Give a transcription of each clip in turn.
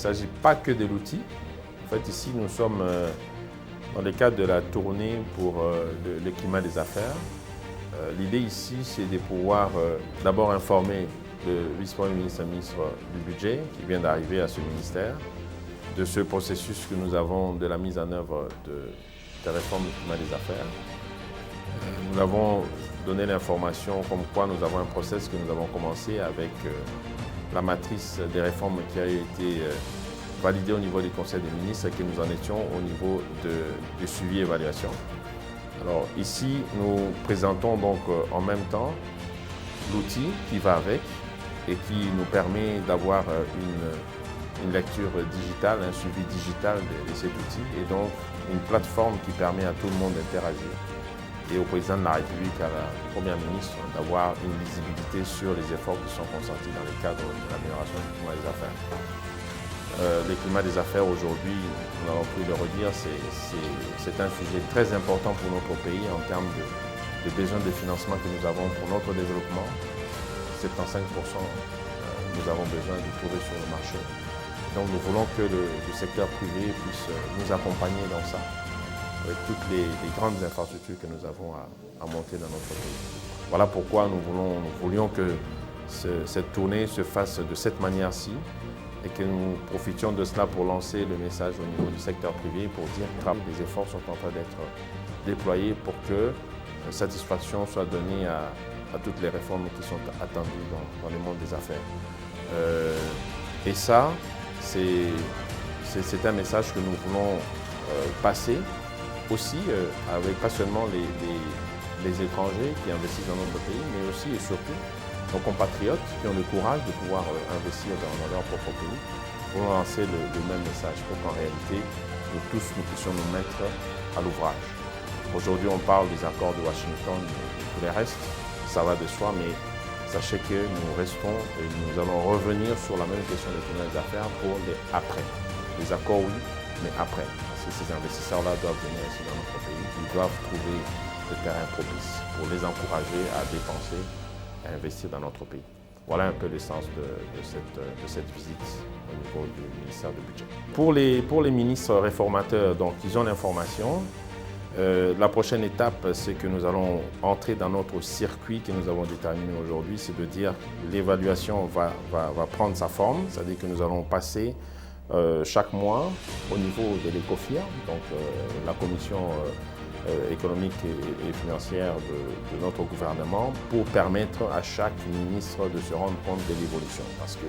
s'agit pas que de l'outil. En fait, ici, nous sommes dans le cadre de la tournée pour le climat des affaires. L'idée ici, c'est de pouvoir d'abord informer le vice-premier ministre du budget qui vient d'arriver à ce ministère de ce processus que nous avons de la mise en œuvre de la réforme du climat des affaires. Nous avons donné l'information comme quoi nous avons un processus que nous avons commencé avec la matrice des réformes qui a été validée au niveau du Conseil des ministres et que nous en étions au niveau de suivi et évaluation. Alors ici, nous présentons donc en même temps l'outil qui va avec et qui nous permet d'avoir une lecture digitale, un suivi digital de cet outil et donc une plateforme qui permet à tout le monde d'interagir et au président de la République, à la première ministre, d'avoir une visibilité sur les efforts qui sont consentis dans le cadre de l'amélioration du climat des affaires. Le climat des affaires aujourd'hui, nous allons pu le redire, c'est un sujet très important pour notre pays en termes de besoins de financement que nous avons pour notre développement. 75%, nous avons besoin de trouver sur le marché. Donc nous voulons que le secteur privé puisse nous accompagner dans ça, avec toutes les grandes infrastructures que nous avons à monter dans notre pays. Voilà pourquoi nous voulions que cette tournée se fasse de cette manière-ci et que nous profitions de cela pour lancer le message au niveau du secteur privé pour dire que des efforts sont en train d'être déployés pour que satisfaction soit donnée à toutes les réformes qui sont attendues dans le monde des affaires. Et ça, c'est un message que nous voulons passer aussi avec pas seulement les étrangers qui investissent dans notre pays, mais aussi et surtout nos compatriotes qui ont le courage de pouvoir investir dans leur propre pays pour lancer le même message, pour qu'en réalité, nous tous, nous puissions nous mettre à l'ouvrage. Aujourd'hui, on parle des accords de Washington et tout le reste, ça va de soi, mais sachez que nous restons et nous allons revenir sur la même question des climat des affaires pour les après. Les accords, oui, mais après. Parce que ces investisseurs-là doivent venir ici dans notre pays, ils doivent trouver le terrain propice pour les encourager à dépenser, à investir dans notre pays. Voilà un peu le sens de cette visite au niveau du ministère du Budget. Pour les ministres réformateurs, donc, ils ont l'information. La prochaine étape, c'est que nous allons entrer dans notre circuit que nous avons déterminé aujourd'hui, c'est de dire l'évaluation va prendre sa forme, c'est-à-dire que nous allons passer chaque mois au niveau de l'ECOFIR, donc la commission économique et financière de notre gouvernement, pour permettre à chaque ministre de se rendre compte de l'évolution. Parce que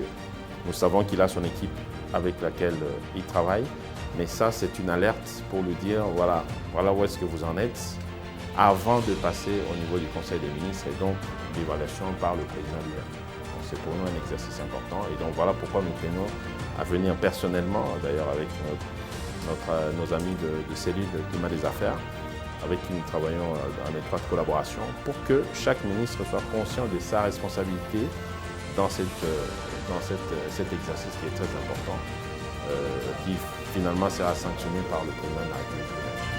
nous savons qu'il a son équipe avec laquelle il travaille, mais ça, c'est une alerte pour lui dire, voilà où est-ce que vous en êtes, avant de passer au niveau du Conseil des ministres et donc l'évaluation par le président lui-même. C'est pour nous un exercice important et donc voilà pourquoi nous tenons à venir personnellement, d'ailleurs avec nos amis de cellule de climat des affaires, avec qui nous travaillons en étroite collaboration, pour que chaque ministre soit conscient de sa responsabilité dans cet exercice qui est très important, qui finalement sera sanctionné par le président de la République.